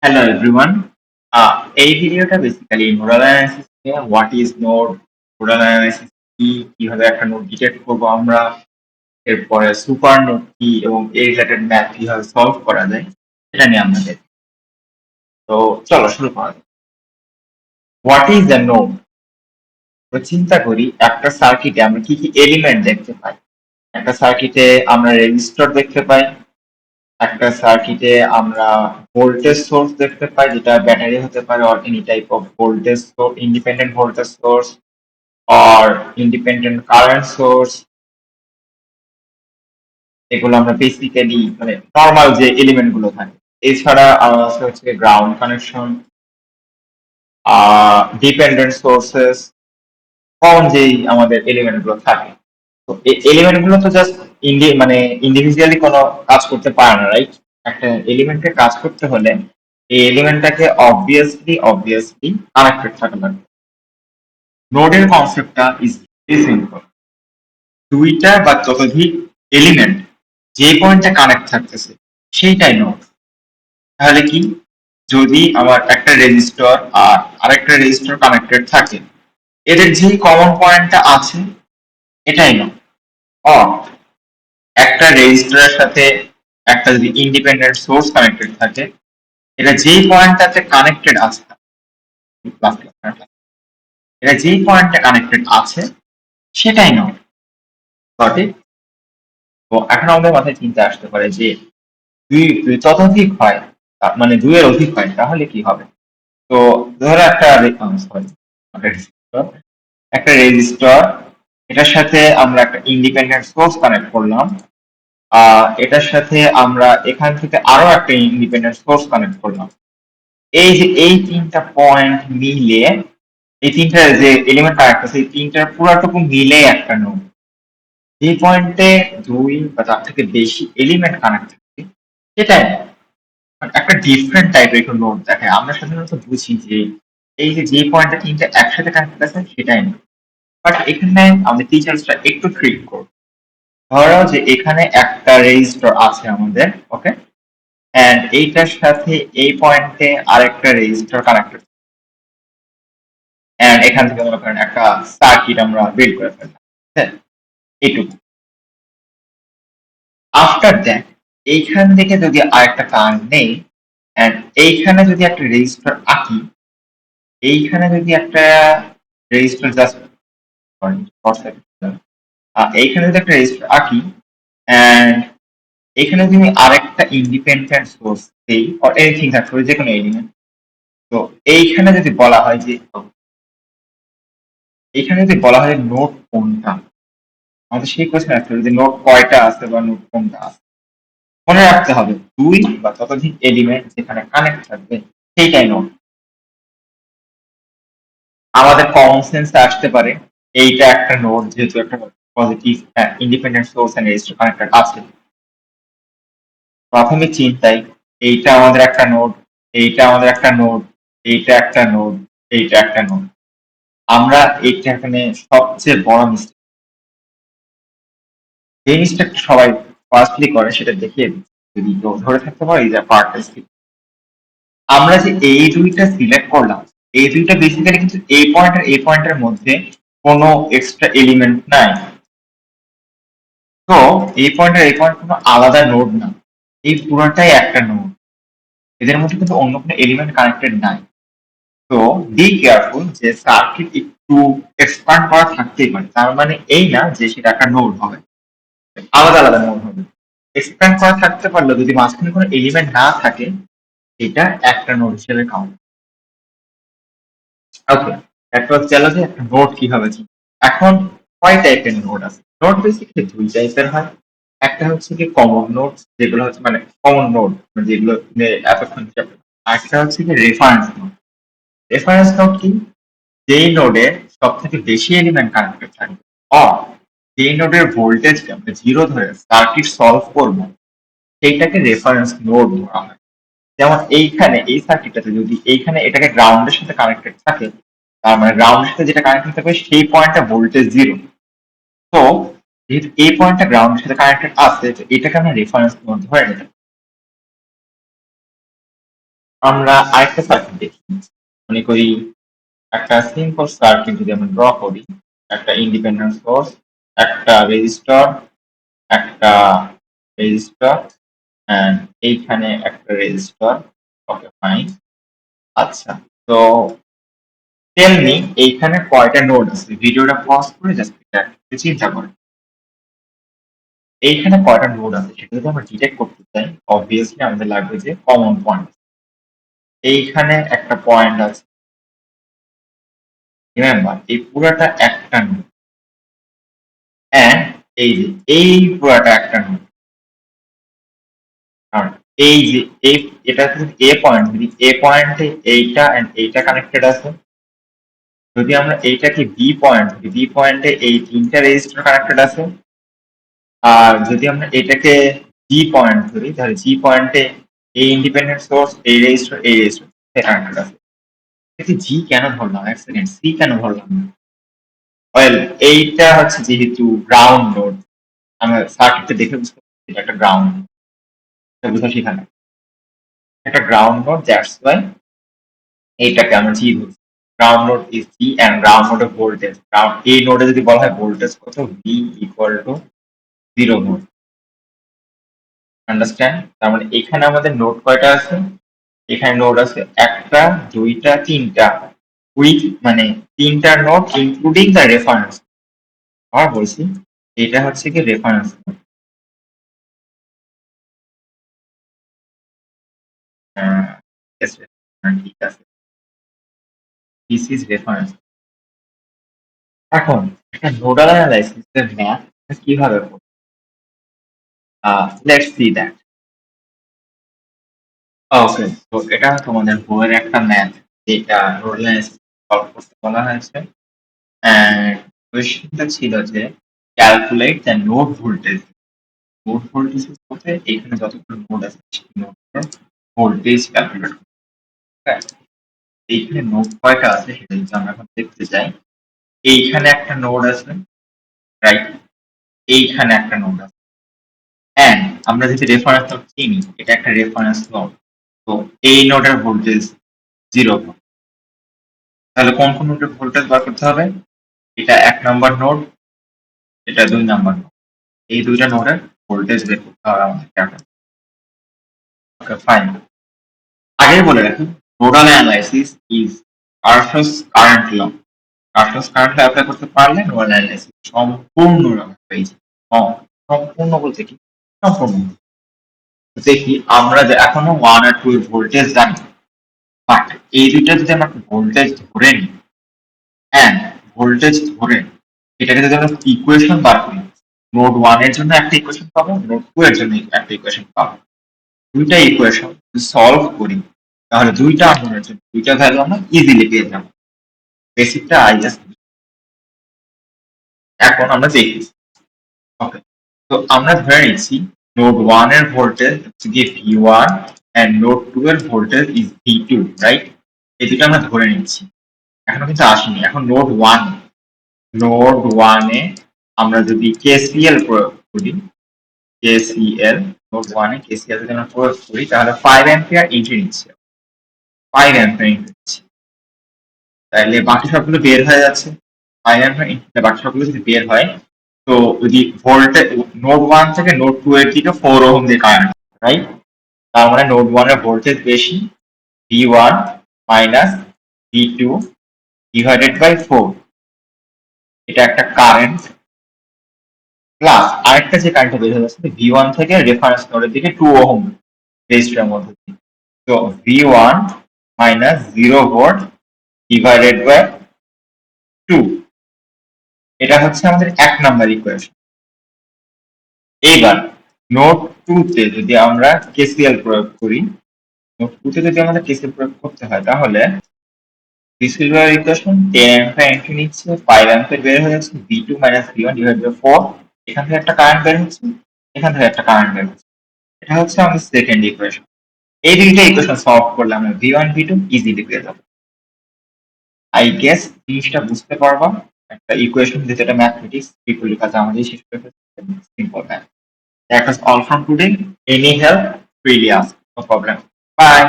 Hello everyone. এই ভিডিওটা basically nodal analysis নিয়ে what is node, nodal analysis কি, কিভাবে একটা নোড ডিটেক্ট করবো আমরা, এরপরে সুপার নোড কি এবং এই রিলেটেড ম্যাথ কিভাবে সলভ করা যায় এটা নিয়ে আমরা দেখি। তো চলো শুরু করা যাক। What is the node? তো চিন্তা করি একটা সার্কিটে আমরা কি কি এলিমেন্ট দেখতে পাই। একটা সার্কিটে আমরা রেজিস্টর দেখতে পাই, একটা সার্কিটে আমরা ভোল্টেজ সোর্স দেখতে পাই যেটা ব্যাটারি হতে পারে or any type of voltage, independent voltage source or independent current source. এগুলো আমরা বেসিক্যালি মানে নর্মাল যে এলিমেন্ট গুলো থাকে। এছাড়া আছে হচ্ছে ground connection, dependent sources, common যেই আমাদের এলিমেন্ট গুলো থাকে। তো এই এলিমেন্ট গুলো তো জাস্ট মানে ইন্ডিভিজুয়ালি কোনো কাজ করতে পারে না, রাইট? একটা এলিমেন্টকে কাজ করতে হলে এই এলিমেন্টটাকে অবভিয়াসলি কানেক্টেড থাকা লাগবে। নোডের কনসেপ্টটা ইজ ভেরি সিম্পল। দুইটা বা ততোধিক এলিমেন্ট যে পয়েন্টে কানেক্ট থাকতেছে সেইটাই নোড। তাহলে কি, যদি আমার একটা রেজিস্টর আর আরেকটা রেজিস্টর কানেক্টেড থাকে, এদের যে কমন পয়েন্টটা আছে এটাই নোড। অর একটা রেজিস্টরের সাথে একটা যদি ইন্ডিপেন্ডেন্ট সোর্স কানেক্টেড থাকে, এটা যেই পয়েন্টটাতে কানেক্টেড আছে, এটা যেই পয়েন্টে কানেক্টেড আছে সেটাই নোড। সঠিক? তো এখন আমাদের মাথায় চিন্তা আসতে পারে যে দুই ততোধিক হয়, মানে দুইয়ের অধিক হয় তাহলে কি হবে? তো ধরো একটা রেজিস্টর, এটার সাথে আমরা একটা ইন্ডিপেন্ডেন্ট সোর্স কানেক্ট করলাম, এটার সাথে আমরা এখান থেকে আরো একটা ইন্ডিপেন্ডেন্ট সোর্স কানেক্ট করলাম। এই যে এই তিনটা পয়েন্ট মিলে, এই তিনটা যে এলিমেন্ট কানেক্ট আছে এই তিনটার পুরাটুকু মিলে একটা নোড। যে পয়েন্টে দুই বা তার থেকে বেশি এলিমেন্ট কানেক্ট থাকে সেটাই একটা ডিফারেন্ট টাইপের একটু নোড দেখায়। আমরা সাধারণত বুঝি যে এই যে যে পয়েন্টে তিনটা একসাথে কানেক্টেড আছে সেটাই না, বাট এখানে আমাদের টিচার্সরা একটু ট্রিক করবে। ধরো যে এখানে একটা রেজিস্টর আছে আমাদের, ওকে, এন্ড এইটার সাথে এই পয়েন্টে আরেকটা রেজিস্টর কানেক্টেড, এন্ড এখান থেকে মনে করেন একটা সার্কিট আমরা বিল্ড করে ফেললাম। হ্যাঁ, এইটুকু। আফটার দ্যাট এইখান থেকে যদি আরেকটা কারেন্ট নেই এন্ড এইখানে যদি একটা রেজিস্টর আঁকি, এইখানে যদি একটা রেজিস্টর জাস্ট এইখানে যদি একটা রেজিস্টর আঁকি এন্ড এখানে যদি আমি আরেকটা ইন্ডিপেন্ডেন্ট সোর্স দেই অর এনিথিং থাকতে পারে যে কোনো এলিমেন্ট, তো এইখানে যদি বলা হয় যে এইখানে যদি বলা হয় নোড কোনটা, আমাদের সেই কোশ্চেন আসতে হবে যে নোড কয়টা আছে বা নোড কোনটা আছে। মনে রাখতে হবে দুই বা ততোধিক এলিমেন্ট যেখানে কানেক্ট থাকবে সেইটাই নোড। আমাদের কমন সেন্সে আসতে পারে এইটা একটা নোড যেহেতু একটা positive independent source and register connected আছে। প্রাথমিক চিন্তায় এইটা আমাদের একটা নোড, এইটা আমাদের একটা নোড, এইটা একটা নোড, এইটা একটা নোড। আমরা এইটা এখানে সবচেয়ে বড় মিস্টেক, যে মিস্টেকটা সবাই ফার্স্টলি করে সেটা দেখিয়ে দিই। যদি কেউ ধরে থাকতে পারে এই যে পার্টটা, আমরা যে এই দুইটা সিলেক্ট করলাম, এই দুইটা বেসিক্যালি কিন্তু এই পয়েন্ট আর এই পয়েন্টের মধ্যে কোনো এক্সট্রা এলিমেন্ট নাই। তো এই পয়েন্ট আর এই পয়েন্ট কোনো আলাদা নোড না, এই পুরোটাই একটা নোড। এদের মধ্যে কিন্তু অন্য কোনো এলিমেন্ট কানেক্টেড নাই। তো বি কেয়ারফুল যে সার্কিট একটু এক্সপান্ড করা থাকতেই পারে, তার মানে এই না যে সেটা একটা নোড হবে, আলাদা আলাদা নোড হবে। এক্সপ্যান্ড করা থাকতে পারলেও যদি মাঝখানে কোনো এলিমেন্ট না থাকে এটা একটা নোড হিসেবে কাউন্ট। ওকে, একটা গেল যে একটা নোড কিভাবে চিনব। এখন কয় টাইপের নোড আছে? নোড বেসিক্যালি দুই টাইপের হয়। একটা হচ্ছে কি কমন নোড, যেগুলো হচ্ছে মানে কমন নোড যেগুলো নিয়ে এতক্ষণ chapter। আরেকটা হচ্ছে কি রেফারেন্স নোড। রেফারেন্স নোড কি? যেই নোডে সব থেকে বেশি এলিমেন্ট কানেক্টেড থাকবে, অর যেই নোডের ভোল্টেজকে আমরা জিরো ধরে সার্কিট সলভ করব সেইটাকে রেফারেন্স নোড ধরা হয়। যেমন এইখানে এই সার্কিটটাতে যদি এইখানে এটাকে গ্রাউন্ডের সাথে কানেক্টেড থাকে, তার মানে গ্রাউন্ডের সাথে যেটা কানেক্টেড থাকবে সেই পয়েন্টটা ভোল্টেজ জিরো। তো যেহেতু এই পয়েন্টটা গ্রাউন্ডের সাথে কানেক্টেড আছে, তো এটাকে আমরা রেফারেন্স নোড ধরে নিতে। আমরা আরেকটা সার্কিট দেখি। মনে করি একটা সিম্পল সার্কিট যদি আমরা ড্র করি, একটা ইন্ডিপেন্ডেন্ট সোর্স, একটা রেজিস্টর, একটা রেজিস্টর এন্ড এইখানে একটা রেজিস্টর। Okay fine. আচ্ছা, তো টেল মি এইখানে কয়টা নোড আছে? ভিডিওটা পজ করে জাস্ট এটা একটু চিন্তা করো। এইখানে কয়টা নোড আছে সেটা যদি আমরা ডিটেক্ট করতে চাই, অবভিয়াসলি আমাদের লাগবে যে কমন পয়েন্ট। এইখানে একটা পয়েন্ট আছে, রিমেম্বার এই পুরাটা একটা নোড, এন্ড এই যে এই পুরাটা একটা নোড। কারণ এই যে এই এটা হচ্ছে এ পয়েন্ট, যদি এ পয়েন্টে এইটা এন্ড এইটা কানেক্টেড আছে, যদি আমরা এইটাকে বি পয়েন্ট, বি পয়েন্টে এই তিনটা রেজিস্টার কানেক্টেড আছে, আর যদি আমরা এটাকে জি পয়েন্ট ধরি, তাহলে জি পয়েন্টে এই ইন্ডিপেন্ডেন্ট সোর্স, এই রেজিস্টার, এই রেজিস্টার কানেক্টেড আছে। এতে জি কেন ধরলাম? এক সেকেন্ড, সি কেন ধরলাম না? ওয়েল, এইটা হচ্ছে যেহেতু গ্রাউন্ড নোড, আমরা সার্কিটটা দেখে বুঝতে পারছি এটা একটা গ্রাউন্ড, এটা বোঝা সেখানে একটা গ্রাউন্ড নোড, দ্যাটস ওয়াই এইটাকে আমরা জি ধরছি। Ground node is G and ground নোডের ভোল্টেজ, গ্রাউন্ড এই নোডে যদি বলা হয় ভোল্টেজ কত, V equal to 0 volt. Understand? তার মানে এখানে আমাদের নোড কয়টা আছে? এখানে নোড আছে একটা, দুইটা, তিনটা, উইথ মানে তিনটা নোড ইনক্লুডিং দ্য রেফারেন্স। আবার বলছি, এটা হচ্ছে কি রেফারেন্স নোড। Yes, ঠিক আছে, দিস ইজ রেফারেন্স। এখন একটা নোডাল অ্যানালাইসিস এর ম্যাথ কিভাবে করব? Let's see that. ওকে, তো এটা তোমাদের বইয়ের একটা ম্যাথ, যেটা নোডাল অ্যানালাইসিস সলভ করতে বলা হয়েছে। এন্ড কোয়েশ্চেনটা ছিল যে calculate the node voltage. Node voltage বলতে এখানে যতগুলো নোড আছে সেই নোডের ভোল্টেজ ক্যালকুলেট করতে হবে। এইখানে নোড কয়টা আছে সেটা যদি আমরা এখন দেখতে চাই, এইখানে একটা নোড আছে, রাইট? এইখানে একটা নোড আছে, এন্ড আমরা যদি রেফারেন্স নোড চিনি, এটা একটা রেফারেন্স নোড, তো এই নোডের ভোল্টেজ 0 ভোল্ট। তাহলে কোন কোন নোডের ভোল্টেজ বার করতে হবে? এটা 1 নাম্বার নোড, এটা 2 নাম্বার নোড, এই দুইটা নোডের ভোল্টেজ বের করতে হবে আমাদেরকে এখন। Okay fine. আগেই বলে রাখি, nodal analysis is Kirchhoff's current law. Kirchhoff's current law apply করতে পারলে নোডাল অ্যানালাইসিস সম্পূর্ণ হয়ে যায়। সম্পূর্ণ বলতে কি? সম্পূর্ণ। দেখি আমরা যে এখনো 1 আর 2 এর ভোল্টেজ জানি, বাট এই দুইটা যদি আমরা ভোল্টেজ ধরে নিই, এন্ড ভোল্টেজ ধরে এটাকে যদি আমরা ইকুয়েশন বার করি, নোড 1 এর জন্য একটা ইকুয়েশন পাবো, নোড 2 এর জন্য একটা ইকুয়েশন পাবো। দুইটা ইকুয়েশন সলভ করি, তাহলে দুইটা আননোনের জন্য দুইটা ভ্যালু আমরা ইজিলি পেয়ে যাবো। বেসিকটা আইএস। এখন আমরা দেখি। ওকে, তো আমরা ধরে নিচ্ছি নোড 1 এর ভোল্টেজ হচ্ছে গিয়ে V1 এন্ড নোড 2 এর ভোল্টেজ ইজ V2, রাইট? এই দুটো আমরা ধরে নিচ্ছি, এখনো কিন্তু আসেনি। এখন নোড 1, নোড 1 এ আমরা যদি KCL প্রয়োগ করি, KCL নোড 1 এ KCL যদি আমরা প্রয়োগ করি, তাহলে 5 অ্যাম্পিয়ার এন্ট্রি নিচ্ছে, 5 অ্যাম্পিয়ার এন্ট্রি নিচ্ছে, তাহলে বাকি সবগুলো বের হয়ে যাচ্ছে। 5 অ্যাম্পিয়ার বাকি সবগুলো যদি বের হয়, তো যদি ভোল্টেজ নোড 1 থেকে নোড 2 এর দিকে 4 ওহম দিয়ে কারেন্ট, রাইট? তার মানে নোড 1 এর ভোল্টেজ বেশি, V1 minus V2 divided by 4, এটা একটা কারেন্ট, প্লাস আরেকটা যে কারেন্টটা বের হয়ে যাচ্ছে V1 থেকে রেফারেন্স নোডের দিকে 2 ওহম রেজিস্টরের মধ্যে দিয়ে। তো V1 minus 0 volt divided by 2, এটা হচ্ছে আমাদের 1 নাম্বার ইকুয়েশন। এইবার নোড 2 তে যদি আমরা কেসিএল প্রয়োগ করি, নোড 2 তে যদি আমাদের কেসিএল প্রয়োগ করতে হয়, তাহলে this is our equation. 10 ampere entry নিচ্ছে, 5 অ্যাম্পিয়ার বের হয়ে যাচ্ছে, V2 minus V1 divided by 4, এখান থেকে একটা কারেন্ট বের হচ্ছে, এখান থেকে একটা কারেন্ট বের হচ্ছে। এটা হচ্ছে আমাদের সেকেন্ড ইকুয়েশন। এই দুইটা ইকুয়েশন সলভ করলে আমরা V1 V2 ইজিলি পেয়ে যাবো। আই গেস জিনিসটা বুঝতে পারবা। একটা ইকুয়েশন যেটা ম্যাথমেটিক্স ট্রিপল কাজ আমাদের শেষ করে ফেলছে, simple math. That was all from today. Any help? Freely ask. No problem. Bye.